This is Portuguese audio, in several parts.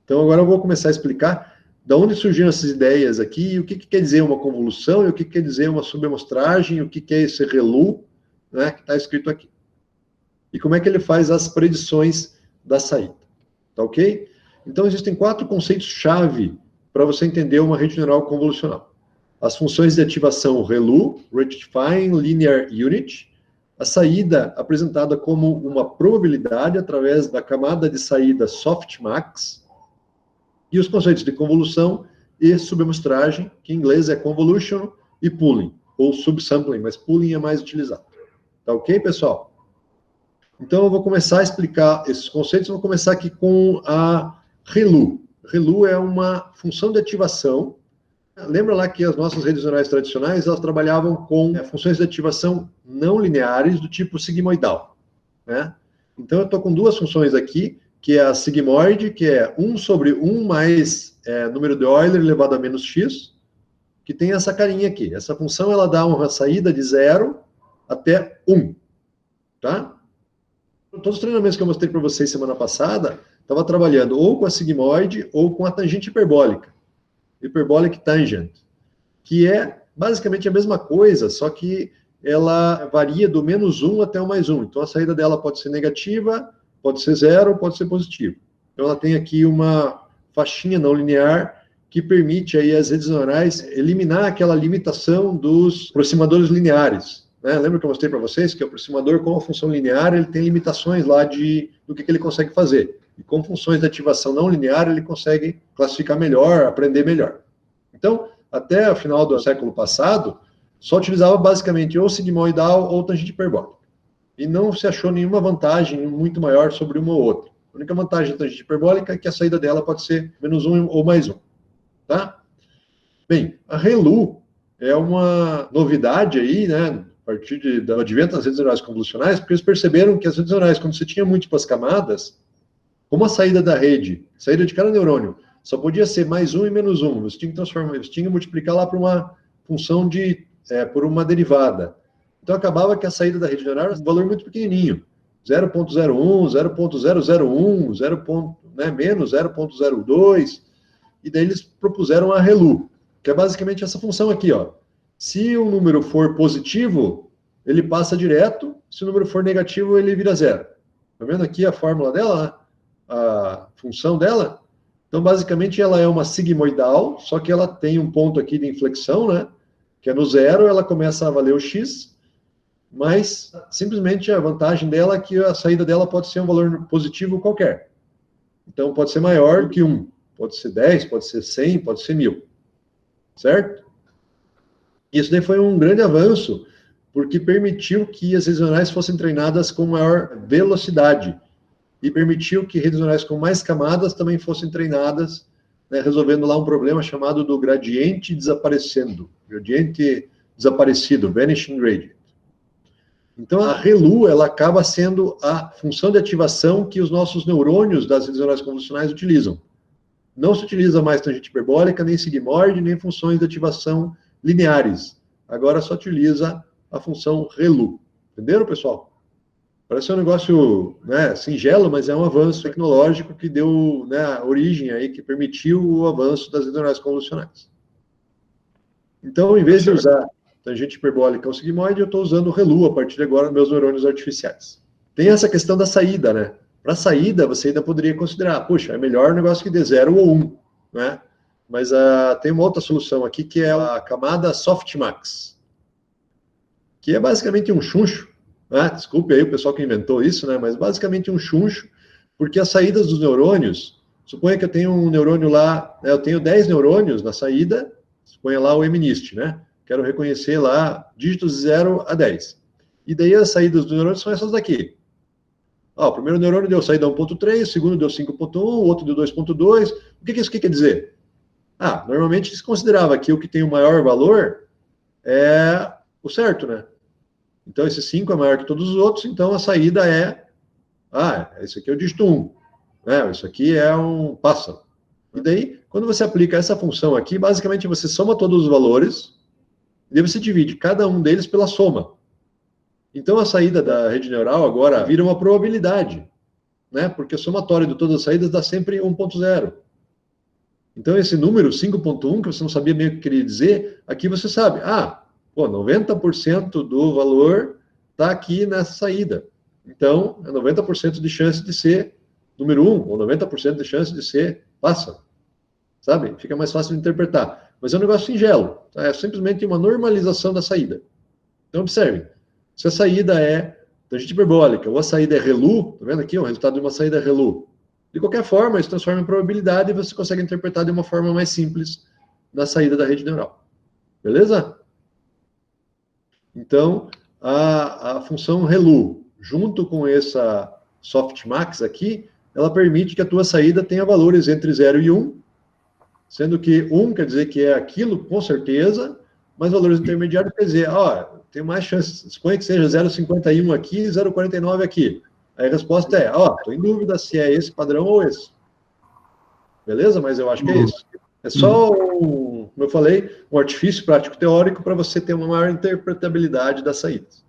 Então, agora eu vou começar a explicar de onde surgiram essas ideias aqui, e o que quer dizer uma convolução, e o que quer dizer uma subamostragem, o que é esse ReLU, né, que está escrito aqui. E como é que ele faz as predições da saída. Tá ok? Então, existem 4 conceitos-chave para você entender uma rede neural convolucional. As funções de ativação ReLU, Rectifying Linear Unit, a saída apresentada como uma probabilidade através da camada de saída softmax, e os conceitos de convolução e subamostragem, que em inglês é convolution e pooling, ou subsampling, mas pooling é mais utilizado. Tá ok, pessoal? Então, eu vou começar a explicar esses conceitos. Vou começar aqui com a ReLU. ReLU é uma função de ativação. Lembra lá que as nossas redes neurais tradicionais, elas trabalhavam com funções de ativação não lineares do tipo sigmoidal, né? Então, eu estou com 2 funções aqui, que é a sigmoide, que é 1 sobre 1 mais número de Euler elevado a menos x, que tem essa carinha aqui. Essa função, ela dá uma saída de 0 até 1, tá? Todos os treinamentos que eu mostrei para vocês semana passada, estava trabalhando ou com a sigmoide ou com a tangente hiperbólica, hyperbolic tangent, que é basicamente a mesma coisa, só que ela varia do menos 1 até o mais 1. Então, a saída dela pode ser negativa, pode ser 0, pode ser positiva. Então, ela tem aqui uma faixinha não linear que permite aí as redes neurais eliminar aquela limitação dos aproximadores lineares. Né? Lembra que eu mostrei para vocês que o aproximador com a função linear, ele tem limitações lá do que ele consegue fazer. E com funções de ativação não linear, ele consegue classificar melhor, aprender melhor. Então, até o final do século passado, só utilizava basicamente ou sigmoidal ou tangente hiperbólica. E não se achou nenhuma vantagem muito maior sobre uma ou outra. A única vantagem da tangente hiperbólica é que a saída dela pode ser menos 1 ou mais 1. Tá? Bem, a ReLU é uma novidade aí, né? A partir do advento das redes neurais convolucionais, porque eles perceberam que as redes neurais, quando você tinha múltiplas camadas, como a saída da rede, saída de cada neurônio, só podia ser mais 1 e menos 1. Você tinha que transformar, você tinha que multiplicar lá por uma função por uma derivada. Então, acabava que a saída da rede neural era um valor muito pequenininho. 0.01, 0.001, 0. Menos 0.02. E daí eles propuseram a ReLU, que é basicamente essa função aqui, ó. Se o número for positivo, ele passa direto. Se o número for negativo, ele vira 0. Tá vendo aqui a fórmula dela, né? A função dela? Então, basicamente, ela é uma sigmoidal, só que ela tem um ponto aqui de inflexão, né? Que é no 0, ela começa a valer o x, mas simplesmente a vantagem dela é que a saída dela pode ser um valor positivo qualquer. Então, pode ser maior que 1, pode ser 10, pode ser 100, pode ser 1000. Certo? Isso daí foi um grande avanço, porque permitiu que as redes neurais fossem treinadas com maior velocidade, e permitiu que redes neurais com mais camadas também fossem treinadas, né, resolvendo lá um problema chamado do gradiente desaparecendo, gradiente desaparecido, vanishing gradient. Então, a ReLU, ela acaba sendo a função de ativação que os nossos neurônios das redes neurais convolucionais utilizam. Não se utiliza mais tangente hiperbólica, nem sigmoide, nem funções de ativação lineares. Agora só utiliza a função ReLU. Entenderam, pessoal? Parece um negócio, né, singelo, mas é um avanço tecnológico que deu, né, origem aí, que permitiu o avanço das redes neurais convolucionais. Então, em vez de usar tangente hiperbólica ou sigmoide, eu estou usando o ReLU a partir de agora nos meus neurônios artificiais. Tem essa questão da saída, né? Para saída, você ainda poderia considerar, puxa, é melhor o negócio que dê 0 ou 1, né? Mas tem uma outra solução aqui, que é a camada softmax, que é basicamente um chuncho, né? Desculpe aí o pessoal que inventou isso, né? Mas basicamente um chuncho, porque as saídas dos neurônios, suponha que eu tenho um neurônio lá, né, eu tenho 10 neurônios na saída, suponha lá o MNIST, né? Quero reconhecer lá dígitos de 0 a 10. E daí as saídas dos neurônios são essas daqui. O primeiro neurônio deu saída 1.3, o segundo deu 5.1, o outro deu 2.2. O que isso quer dizer? Normalmente se considerava que o que tem o maior valor é o certo, né? Então, esse 5 é maior que todos os outros, então a saída esse aqui é o dígito 1. Isso aqui é um pássaro. E daí, quando você aplica essa função aqui, basicamente você soma todos os valores, e daí você divide cada um deles pela soma. Então, a saída da rede neural agora vira uma probabilidade, né? Porque o somatório de todas as saídas dá sempre 1.0. Então, esse número 5.1, que você não sabia meio o que queria dizer, aqui você sabe, 90% do valor está aqui nessa saída. Então, é 90% de chance de ser número 1, ou 90% de chance de ser pássaro. Sabe? Fica mais fácil de interpretar. Mas é um negócio singelo. Tá? É simplesmente uma normalização da saída. Então, observe. Se a saída é tangente hiperbólica, ou a saída é ReLU, tá vendo aqui? O resultado de uma saída é ReLU. De qualquer forma, isso transforma em probabilidade e você consegue interpretar de uma forma mais simples na saída da rede neural. Beleza? Então, a função ReLU, junto com essa softmax aqui, ela permite que a tua saída tenha valores entre 0 e 1, sendo que 1 quer dizer que é aquilo, com certeza, mas valores intermediários quer dizer, tem mais chance, suponha que seja 0,51 aqui e 0,49 aqui. Aí a resposta é, estou em dúvida se é esse padrão ou esse. Beleza? Mas eu acho que é isso. É só, como eu falei, um artifício prático-teórico para você ter uma maior interpretabilidade das saídas.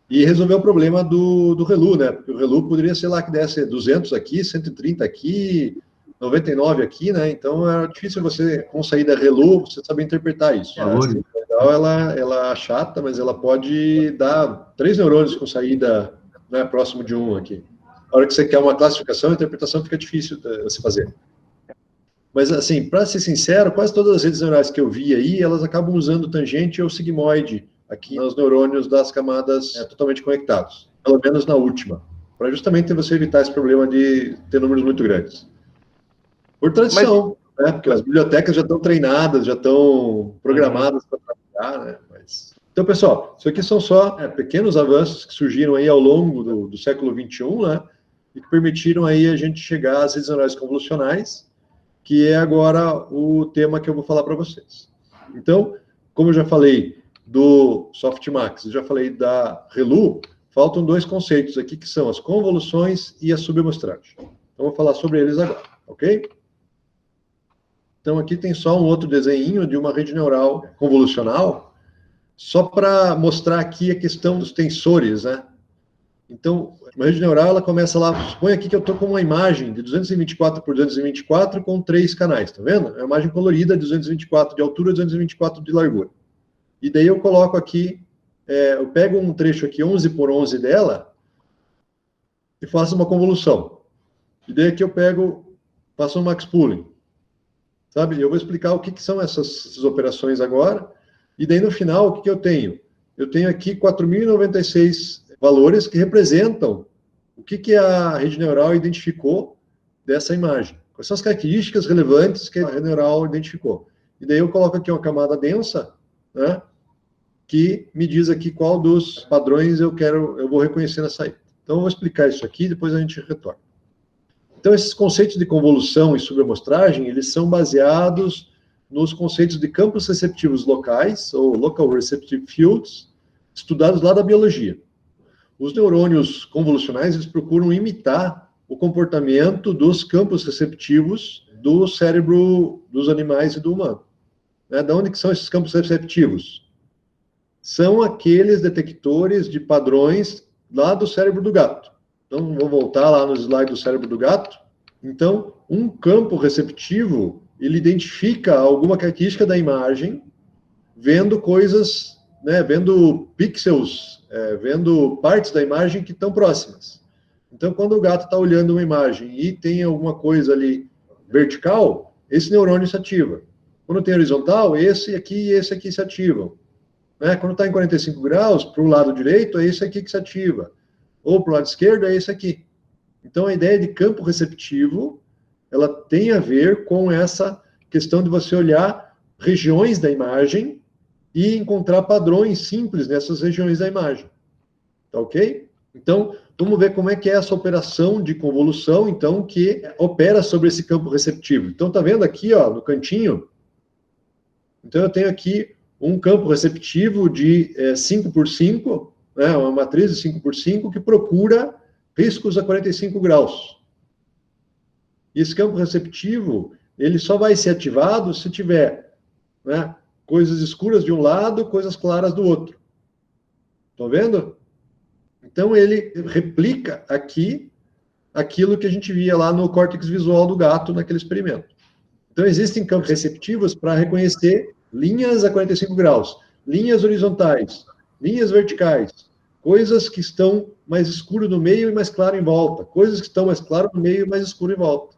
E resolver o problema do ReLU, né? Porque o ReLU poderia ser lá que desse 200 aqui, 130 aqui, 99 aqui, né? Então é difícil você, com saída ReLU, você saber interpretar isso. A saída legal, ela é chata, mas ela pode dar 3 neurônios com saída, né, próximo de 1 aqui. A hora que você quer uma classificação, a interpretação fica difícil de você fazer. Mas, assim, para ser sincero, quase todas as redes neurais que eu vi aí, elas acabam usando tangente ou sigmoide aqui nos neurônios das camadas totalmente conectados. Pelo menos na última. Para justamente você evitar esse problema de ter números muito grandes. Por tradição, né? Porque as bibliotecas já estão treinadas, já estão programadas para trabalhar, né? Então, pessoal, isso aqui são só pequenos avanços que surgiram aí ao longo do século XXI, né? E que permitiram aí a gente chegar às redes neurais convolucionais, que é agora o tema que eu vou falar para vocês. Então, como eu já falei do softmax, eu já falei da ReLU, faltam 2 conceitos aqui, que são as convoluções e a subamostragem. Então, eu vou falar sobre eles agora, ok? Então, aqui tem só um outro desenho de uma rede neural convolucional, só para mostrar aqui a questão dos tensores, né? Então, uma rede neural, ela começa lá, suponha aqui que eu estou com uma imagem de 224 por 224 com 3 canais, tá vendo? É uma imagem colorida, 224 de altura, 224 de largura. E daí eu coloco aqui, eu pego um trecho aqui, 11 por 11 dela, e faço uma convolução. E daí aqui eu faço um max pooling. Sabe? Eu vou explicar o que são essas operações agora, e daí no final, o que eu tenho? Eu tenho aqui 4.096 valores que representam o que a rede neural identificou dessa imagem. Quais são as características relevantes que a rede neural identificou. E daí eu coloco aqui uma camada densa, né, que me diz aqui qual dos padrões eu vou reconhecer na saída. Então eu vou explicar isso aqui, depois a gente retorna. Então esses conceitos de convolução e subamostragem, eles são baseados nos conceitos de campos receptivos locais, ou local receptive fields, estudados lá da biologia. Os neurônios convolucionais, eles procuram imitar o comportamento dos campos receptivos do cérebro dos animais e do humano. De onde que são esses campos receptivos? São aqueles detectores de padrões lá do cérebro do gato. Então, vou voltar lá no slide do cérebro do gato. Então, um campo receptivo, ele identifica alguma característica da imagem, vendo coisas, né, vendo pixels, vendo partes da imagem que estão próximas. Então, quando o gato está olhando uma imagem e tem alguma coisa ali vertical, esse neurônio se ativa. Quando tem horizontal, esse aqui e esse aqui se ativam. Quando está em 45 graus, para o lado direito, é esse aqui que se ativa. Ou para o lado esquerdo, é esse aqui. Então, a ideia de campo receptivo, ela tem a ver com essa questão de você olhar regiões da imagem e encontrar padrões simples nessas regiões da imagem. Tá ok? Então, vamos ver como é que é essa operação de convolução, então, que opera sobre esse campo receptivo. Então, tá vendo aqui, ó, no cantinho? Então, eu tenho aqui um campo receptivo de 5 por 5, né, uma matriz de 5 por 5, que procura riscos a 45 graus. E esse campo receptivo, ele só vai ser ativado se tiver, né, coisas escuras de um lado, coisas claras do outro. Estão vendo? Então, ele replica aqui aquilo que a gente via lá no córtex visual do gato naquele experimento. Então, existem campos receptivos para reconhecer linhas a 45 graus, linhas horizontais, linhas verticais, coisas que estão mais escuro no meio e mais claro em volta, coisas que estão mais claro no meio e mais escuro em volta.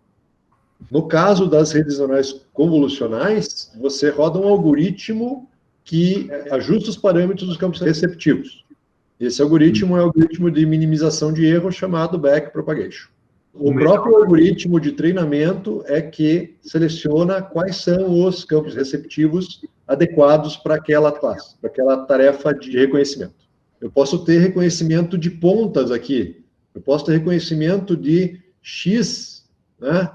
No caso das redes neurais convolucionais, você roda um algoritmo que ajusta os parâmetros dos campos receptivos. Esse algoritmo é o algoritmo de minimização de erro chamado backpropagation. O próprio algoritmo de treinamento é que seleciona quais são os campos receptivos adequados para aquela classe, para aquela tarefa de reconhecimento. Eu posso ter reconhecimento de pontas aqui, eu posso ter reconhecimento de X, né?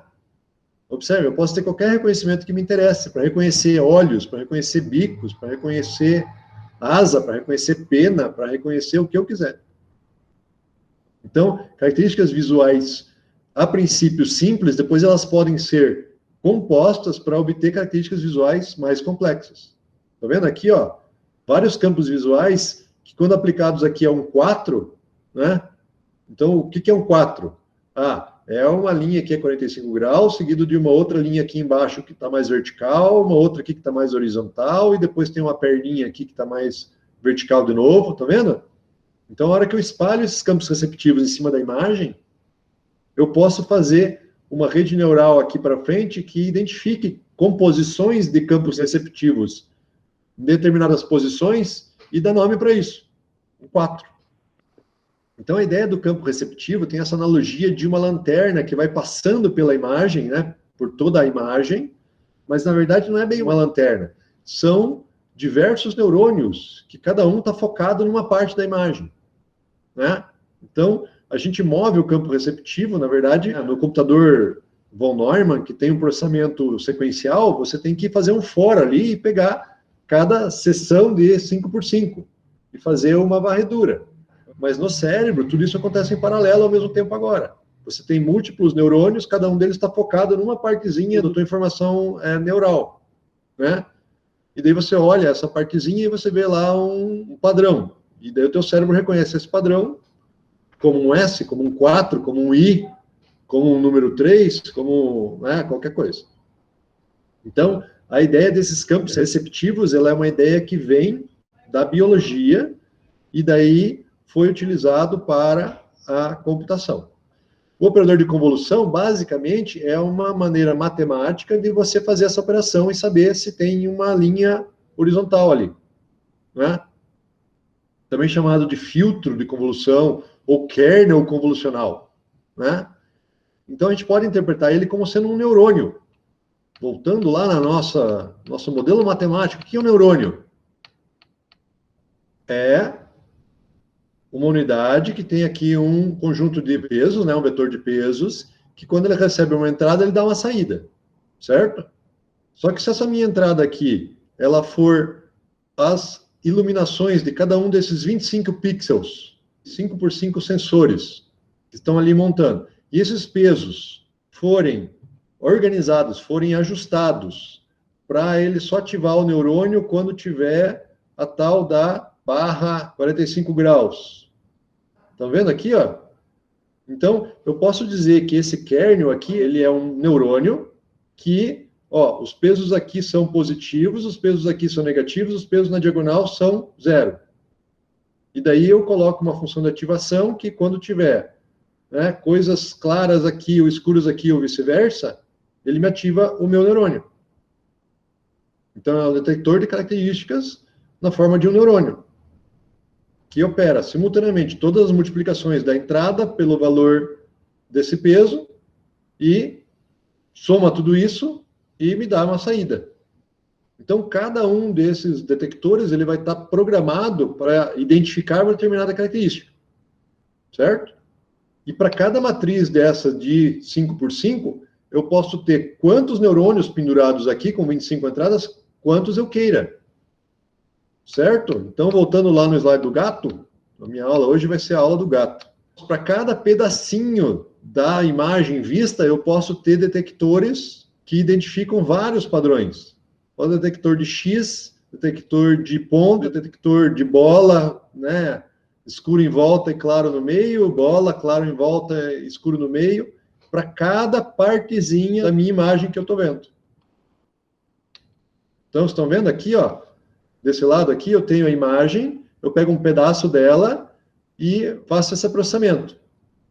Observe, eu posso ter qualquer reconhecimento que me interesse, para reconhecer olhos, para reconhecer bicos, para reconhecer asa, para reconhecer pena, para reconhecer o que eu quiser. Então, características visuais, a princípio simples, depois elas podem ser compostas para obter características visuais mais complexas. Tá vendo aqui, ó, vários campos visuais que, quando aplicados aqui a um 4, né? Então, o que é um 4? É uma linha aqui a 45 graus, seguido de uma outra linha aqui embaixo que está mais vertical, uma outra aqui que está mais horizontal, e depois tem uma perninha aqui que está mais vertical de novo, tá vendo? Então, a hora que eu espalho esses campos receptivos em cima da imagem, eu posso fazer uma rede neural aqui para frente que identifique composições de campos receptivos em determinadas posições e dá nome para isso, um 4. Então, a ideia do campo receptivo tem essa analogia de uma lanterna que vai passando pela imagem, né, por toda a imagem, mas, na verdade, não é bem uma lanterna. São diversos neurônios, que cada um está focado numa parte da imagem, né? Então, a gente move o campo receptivo, na verdade, no computador von Neumann, que tem um processamento sequencial, você tem que fazer um for ali e pegar cada seção de 5x5 e fazer uma varredura. Mas no cérebro, tudo isso acontece em paralelo ao mesmo tempo agora. Você tem múltiplos neurônios, cada um deles está focado numa partezinha da tua informação neural, né? E daí você olha essa partezinha e você vê lá um padrão. E daí o teu cérebro reconhece esse padrão como um S, como um 4, como um I, como um número 3, como, né, qualquer coisa. Então, a ideia desses campos receptivos, ela é uma ideia que vem da biologia e daí foi utilizado para a computação. O operador de convolução, basicamente, é uma maneira matemática de você fazer essa operação e saber se tem uma linha horizontal ali, né? Também chamado de filtro de convolução ou kernel convolucional, né? Então, a gente pode interpretar ele como sendo um neurônio. Voltando lá na nosso modelo matemático, o que é um neurônio? É uma unidade que tem aqui um conjunto de pesos, né, um vetor de pesos, que quando ele recebe uma entrada, ele dá uma saída, certo? Só que se essa minha entrada aqui, ela for as iluminações de cada um desses 25 pixels, 5x5 sensores, que estão ali montando, e esses pesos forem organizados, forem ajustados, para ele só ativar o neurônio quando tiver a tal da barra 45 graus. Estão vendo aqui, ó? Então, eu posso dizer que esse kernel aqui, ele é um neurônio que, ó, os pesos aqui são positivos, os pesos aqui são negativos, os pesos na diagonal são 0. E daí eu coloco uma função de ativação que quando tiver, né, coisas claras aqui ou escuras aqui ou vice-versa, ele me ativa o meu neurônio. Então, é um detector de características na forma de um neurônio, que opera simultaneamente todas as multiplicações da entrada pelo valor desse peso e soma tudo isso e me dá uma saída. Então, cada um desses detectores ele vai estar programado para identificar uma determinada característica, certo? E para cada matriz dessa de 5x5, eu posso ter quantos neurônios pendurados aqui, com 25 entradas, quantos eu queira. Certo? Então, voltando lá no slide do gato, a minha aula hoje vai ser a aula do gato. Para cada pedacinho da imagem vista, eu posso ter detectores que identificam vários padrões. O detector de X, detector de ponto, detector de bola, né? Escuro em volta e claro no meio, bola, claro em volta, escuro no meio, para cada partezinha da minha imagem que eu estou vendo. Então, vocês estão vendo aqui, ó, desse lado aqui eu tenho a imagem, eu pego um pedaço dela e faço esse processamento.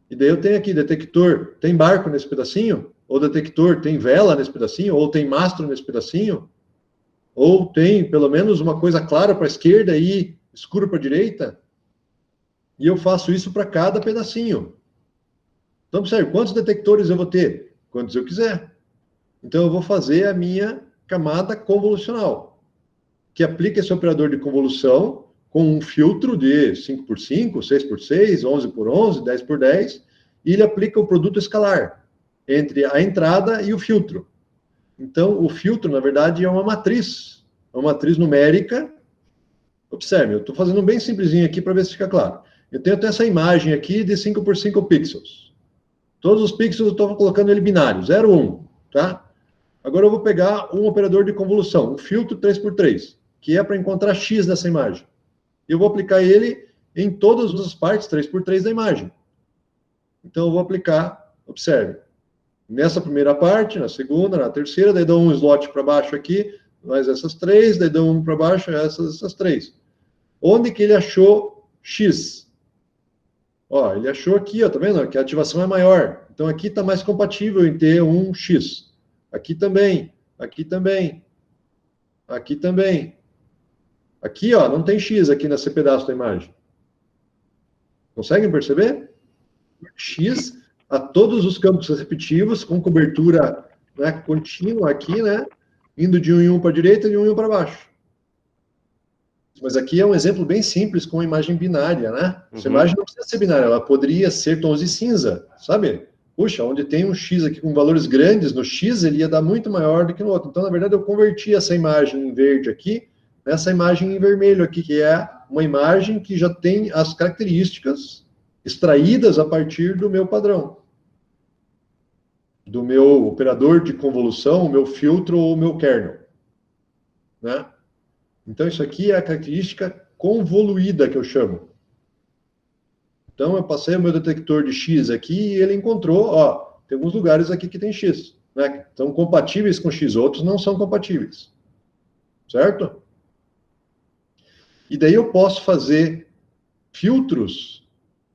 E daí eu tenho aqui detector, tem barco nesse pedacinho? Ou detector tem vela nesse pedacinho? Ou tem mastro nesse pedacinho? Ou tem pelo menos uma coisa clara para a esquerda e escuro para a direita? E eu faço isso para cada pedacinho. Então, observe, quantos detectores eu vou ter? Quantos eu quiser. Então, eu vou fazer a minha camada convolucional, que aplica esse operador de convolução com um filtro de 5x5, 6x6, 11x11, 10x10, e ele aplica o produto escalar entre a entrada e o filtro. Então, o filtro, na verdade, é uma matriz numérica. Observe, eu estou fazendo bem simplesinho aqui para ver se fica claro. Eu tenho até essa imagem aqui de 5x5 pixels. Todos os pixels eu estou colocando ele binário, 0, 1, tá? Agora eu vou pegar um operador de convolução, um filtro 3x3, que é para encontrar x nessa imagem. E eu vou aplicar ele em todas as partes 3x3 da imagem. Então eu vou aplicar, observe, nessa primeira parte, na segunda, na terceira, daí dou um slot para baixo aqui, mais essas três, daí dou um para baixo, essas três. Onde que ele achou x? Ó, ele achou aqui, ó, tá vendo? Que a ativação é maior. Então aqui está mais compatível em ter um x. Aqui também, aqui também, aqui também. Aqui, ó, não tem x aqui nesse pedaço da imagem. Conseguem perceber? X a todos os campos receptivos com cobertura, né, contínua aqui, né? Indo de um em um para a direita e de um em um para baixo. Mas aqui é um exemplo bem simples com a imagem binária, né? Essa imagem não precisa ser binária, ela poderia ser tons de cinza, sabe? Puxa, onde tem um X aqui com valores grandes, no X ele ia dar muito maior do que no outro. Então, na verdade, eu converti essa imagem em verde aqui, nessa imagem em vermelho aqui, que é uma imagem que já tem as características extraídas a partir do meu padrão. Do meu operador de convolução, o meu filtro ou o meu kernel. Né? Então, isso aqui é a característica convoluída que eu chamo. Então, eu passei o meu detector de X aqui e ele encontrou, ó, tem alguns lugares aqui que tem X, né? São compatíveis com X, outros não são compatíveis. Certo? E daí eu posso fazer filtros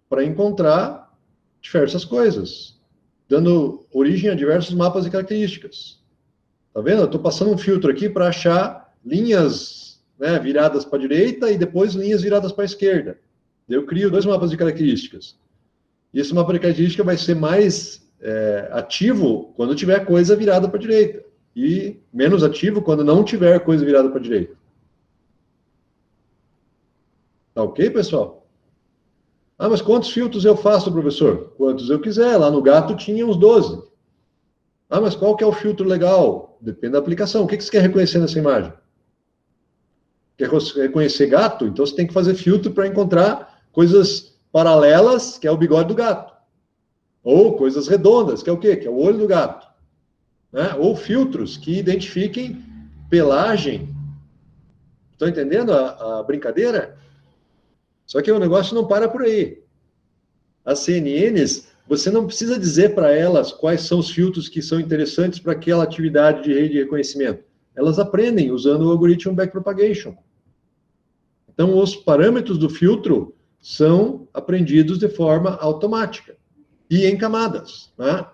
para encontrar diversas coisas, dando origem a diversos mapas de características. Tá vendo? Eu estou passando um filtro aqui para achar linhas, né, viradas para a direita e depois linhas viradas para a esquerda. Eu crio dois mapas de características. E esse mapa de característica vai ser mais ativo quando tiver coisa virada para a direita. E menos ativo quando não tiver coisa virada para a direita. Tá ok, pessoal? Ah, mas quantos filtros eu faço, professor? Quantos eu quiser. Lá no gato tinha uns 12. Ah, mas qual que é o filtro legal? Depende da aplicação. O que você quer reconhecer nessa imagem? Quer reconhecer gato? Então você tem que fazer filtro para encontrar coisas paralelas, que é o bigode do gato. Ou coisas redondas, que é o quê? Que é o olho do gato. Né? Ou filtros que identifiquem pelagem. Estão entendendo a brincadeira? Só que o negócio não para por aí. As CNNs, você não precisa dizer para elas quais são os filtros que são interessantes para aquela atividade de rede de reconhecimento. Elas aprendem usando o algoritmo backpropagation. Então, os parâmetros do filtro são aprendidos de forma automática e em camadas. Né?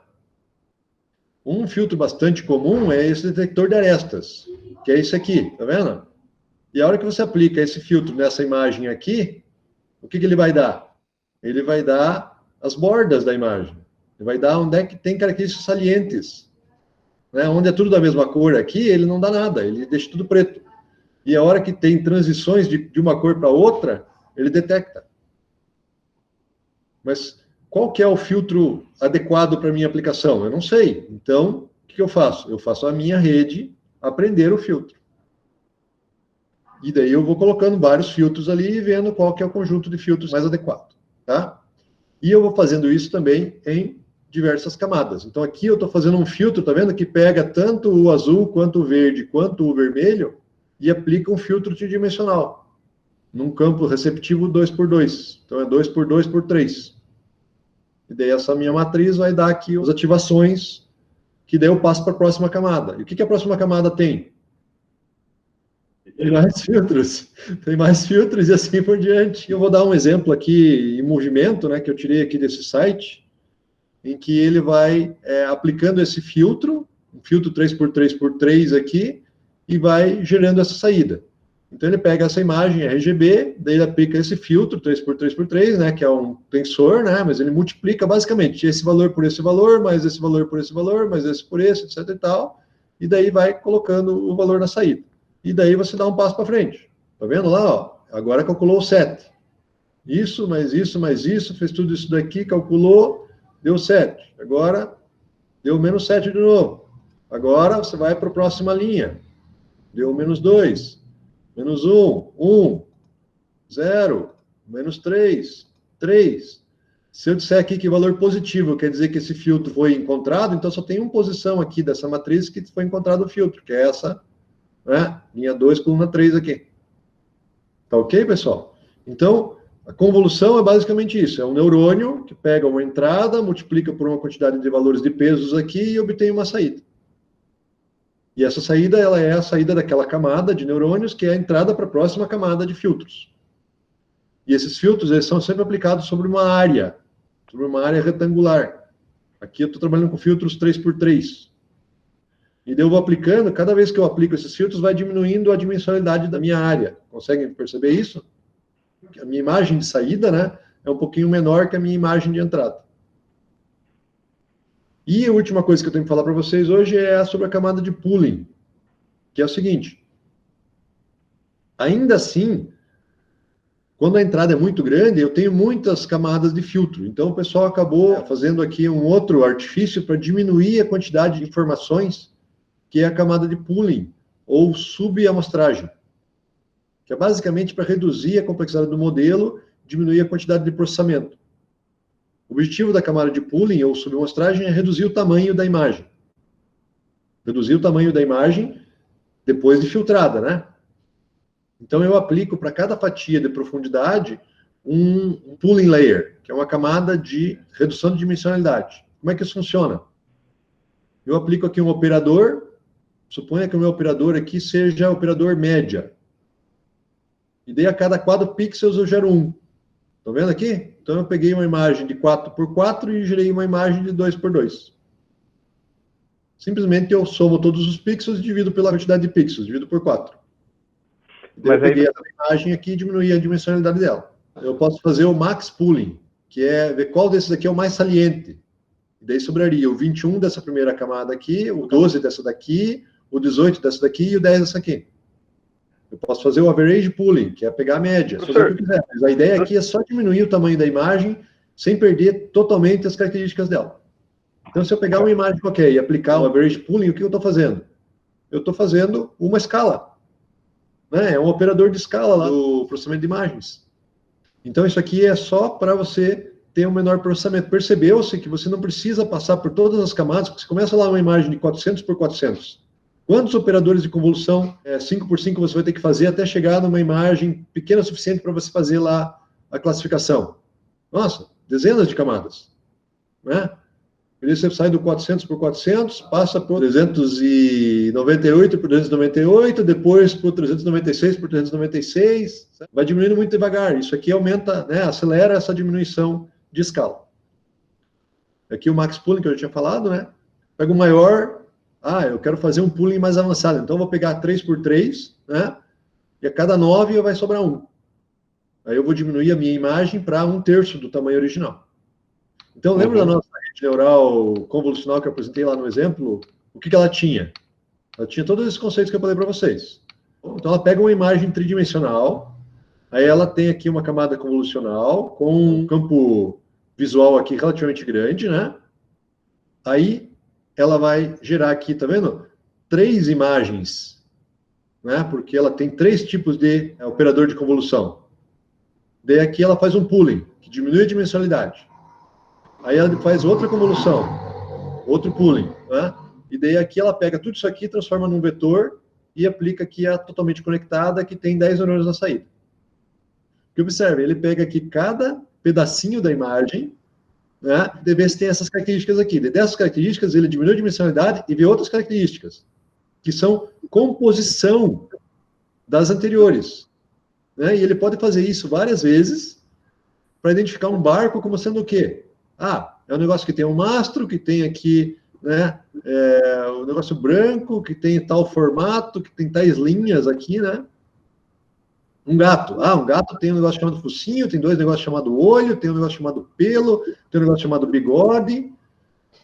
Um filtro bastante comum é esse detector de arestas, que é esse aqui, tá vendo? E a hora que você aplica esse filtro nessa imagem aqui, o que ele vai dar? Ele vai dar as bordas da imagem. Ele vai dar onde é que tem características salientes. Né? Onde é tudo da mesma cor aqui, ele não dá nada, ele deixa tudo preto. E a hora que tem transições de uma cor para outra, ele detecta. Mas qual que é o filtro adequado para a minha aplicação? Eu não sei. Então, o que eu faço? Eu faço a minha rede aprender o filtro. E daí eu vou colocando vários filtros ali e vendo qual que é o conjunto de filtros mais adequado. Tá? E eu vou fazendo isso também em diversas camadas. Então, aqui eu estou fazendo um filtro, tá vendo? Que pega tanto o azul, quanto o verde, quanto o vermelho, e aplica um filtro tridimensional, num campo receptivo 2x2. Então, é 2x2x3. E daí essa minha matriz vai dar aqui as ativações, que daí eu passo para a próxima camada. E o que a próxima camada tem? Tem mais filtros, tem mais filtros e assim por diante. Eu vou dar um exemplo aqui em movimento, né, que eu tirei aqui desse site, em que ele vai aplicando esse filtro, um filtro 3x3x3 aqui, e vai gerando essa saída. Então ele pega essa imagem RGB, daí ele aplica esse filtro 3x3x3, né, que é um tensor, né, mas ele multiplica basicamente esse valor por esse valor, mais esse valor por esse valor, mais esse por esse, etc e tal, e daí vai colocando o valor na saída. E daí você dá um passo para frente. Tá vendo lá, ó? Agora calculou o 7. Isso, mais isso, fez tudo isso daqui, calculou, deu 7. Agora deu menos 7 de novo. Agora você vai para a próxima linha. Deu menos 2. Menos 1, 0, menos 3, 3. Se eu disser aqui que valor positivo quer dizer que esse filtro foi encontrado, então só tem uma posição aqui dessa matriz que foi encontrado o filtro, que é essa, né? Linha 2, coluna 3 aqui. Tá ok, pessoal? Então, a convolução é basicamente isso. É um neurônio que pega uma entrada, multiplica por uma quantidade de valores de pesos aqui e obtém uma saída. E essa saída, ela é a saída daquela camada de neurônios, que é a entrada para a próxima camada de filtros. E esses filtros, eles são sempre aplicados sobre uma área retangular. Aqui eu estou trabalhando com filtros 3x3. E daí eu vou aplicando, cada vez que eu aplico esses filtros, vai diminuindo a dimensionalidade da minha área. Conseguem perceber isso? A minha imagem de saída, né, é um pouquinho menor que a minha imagem de entrada. E a última coisa que eu tenho que falar para vocês hoje é sobre a camada de pooling, que é o seguinte. Ainda assim, quando a entrada é muito grande, eu tenho muitas camadas de filtro. Então, o pessoal acabou fazendo aqui um outro artifício para diminuir a quantidade de informações, que é a camada de pooling, ou subamostragem, que é basicamente para reduzir a complexidade do modelo, diminuir a quantidade de processamento. O objetivo da camada de pooling ou subamostragem é reduzir o tamanho da imagem. Reduzir o tamanho da imagem depois de filtrada, né? Então eu aplico para cada fatia de profundidade um pooling layer, que é uma camada de redução de dimensionalidade. Como é que isso funciona? Eu aplico aqui um operador, suponha que o meu operador aqui seja operador média. E daí a cada 4 pixels eu gero 1. Estão vendo aqui? Então eu peguei uma imagem de 4x4 e gerei uma imagem de 2x2. Simplesmente eu somo todos os pixels e divido pela quantidade de pixels, divido por 4. Então eu peguei essa imagem aqui e diminuí a dimensionalidade dela. Eu posso fazer o max pooling, que é ver qual desses aqui é o mais saliente. E daí sobraria o 21 dessa primeira camada aqui, o 12 dessa daqui, o 18 dessa daqui e o 10 dessa aqui. Eu posso fazer o average pooling, que é pegar a média, fazer o que eu quiser. Mas a ideia aqui é só diminuir o tamanho da imagem sem perder totalmente as características dela. Então, se eu pegar uma imagem qualquer e aplicar o average pooling, o que eu estou fazendo? Eu estou fazendo uma escala. Né? É um operador de escala lá do processamento de imagens. Então, isso aqui é só para você ter um menor processamento. Percebeu-se que você não precisa passar por todas as camadas, porque você começa lá uma imagem de 400 por 400. Quantos operadores de convolução 5x5 você vai ter que fazer até chegar numa imagem pequena o suficiente para você fazer lá a classificação? Nossa, dezenas de camadas. Né? Por isso você sai do 400 por 400, passa por 398 por 298, depois por 396 por 396. Vai diminuindo muito devagar. Isso aqui aumenta, né, acelera essa diminuição de escala. Aqui o max pooling que eu já tinha falado, né? Pega o maior... eu quero fazer um pooling mais avançado. Então, eu vou pegar 3x3, né? E a cada 9 vai sobrar 1. Aí eu vou diminuir a minha imagem para 1/3 do tamanho original. Então, lembra da nossa rede neural convolucional que eu apresentei lá no exemplo? O que ela tinha? Ela tinha todos esses conceitos que eu falei para vocês. Então, ela pega uma imagem tridimensional, aí ela tem aqui uma camada convolucional com um campo visual aqui relativamente grande, né? Aí ela vai gerar aqui, tá vendo? 3 imagens, né? Porque ela tem 3 tipos de operador de convolução. Daí aqui ela faz um pooling, que diminui a dimensionalidade. Aí ela faz outra convolução, outro pooling, né? E daí aqui ela pega tudo isso aqui, transforma num vetor e aplica aqui a totalmente conectada, que tem 10 neurônios na saída. Que observe, ele pega aqui cada pedacinho da imagem, né, de ver se tem essas características aqui. Dessas características, ele diminui a dimensionalidade e vê outras características, que são composição das anteriores. Né? E ele pode fazer isso várias vezes para identificar um barco como sendo o quê? Ah, é um negócio que tem um mastro, que tem aqui, né, um negócio branco, que tem tal formato, que tem tais linhas aqui, né? Um gato. Ah, um gato tem um negócio chamado focinho, tem dois negócios chamado olho, tem um negócio chamado pelo, tem um negócio chamado bigode.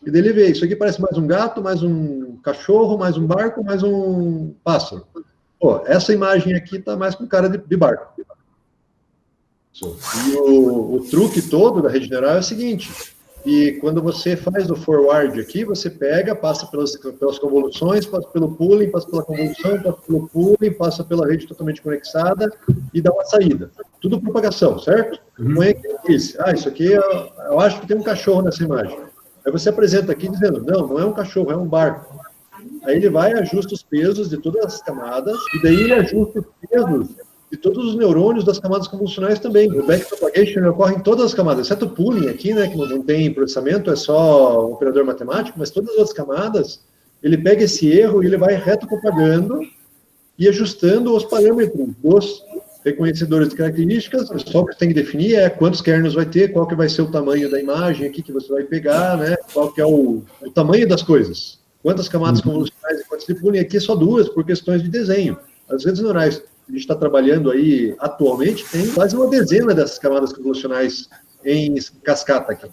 E daí ele vê, isso aqui parece mais um gato, mais um cachorro, mais um barco, mais um pássaro. Pô, essa imagem aqui está mais com cara de barco. E o truque todo da rede neural é o seguinte, e quando você faz o forward aqui, você pega, passa pelas convoluções, passa pelo pooling, passa pela convolução, passa pelo pooling, passa pela rede totalmente conectada e dá uma saída. Tudo propagação, certo? Põe aqui e diz, isso aqui eu acho que tem um cachorro nessa imagem. Aí você apresenta aqui dizendo, não é um cachorro, é um barco. Aí ele vai e ajusta os pesos de todas as camadas, e daí ele ajusta os pesos de todos os neurônios das camadas convolucionais também. O backpropagation ocorre em todas as camadas, exceto o pooling aqui, né, que não tem processamento, é só um operador matemático, mas todas as outras camadas, ele pega esse erro e ele vai retropropagando e ajustando os parâmetros dos reconhecedores de características. Só o que você tem que definir é quantos kernels vai ter, qual que vai ser o tamanho da imagem aqui que você vai pegar, né, qual que é o tamanho das coisas. Quantas camadas convolucionais e quantas de pooling? Aqui é só duas, por questões de desenho. As redes neurais que a gente está trabalhando aí atualmente tem quase uma dezena dessas camadas convolucionais em cascata aqui.